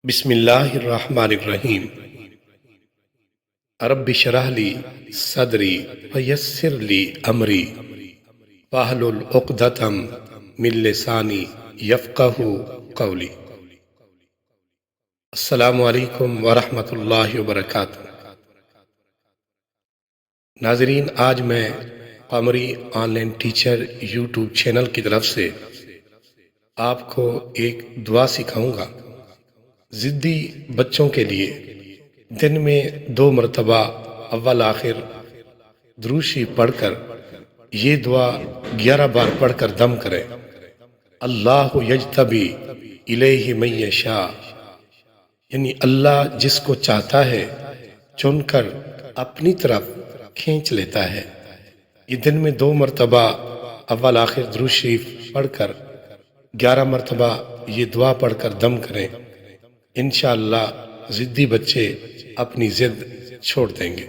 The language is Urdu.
بسم اللہ الرحمن الرحیم رب اشرح لی صدری ویسر لی امری واحلل عقدۃ من لسانی یفقہوا قولی۔ السلام علیکم ورحمۃ اللہ وبرکاتہ۔ ناظرین، آج میں Qamri online teacher YouTube channel کی طرف سے آپ کو ایک دعا سکھاؤں گا۔ ضدی بچوں کے لیے دن میں 2 مرتبہ اول آخر درود شریف پڑھ کر یہ دعا 11 بار پڑھ کر دم کریں۔ اللہ یجتبی الیہ من یشاء، یعنی اللہ جس کو چاہتا ہے چن کر اپنی طرف کھینچ لیتا ہے۔ یہ دن میں 2 مرتبہ اول آخر درود شریف پڑھ کر 11 مرتبہ یہ دعا پڑھ کر دم کریں، انشاءاللہ ضدی بچے اپنی ضد چھوڑ دیں گے۔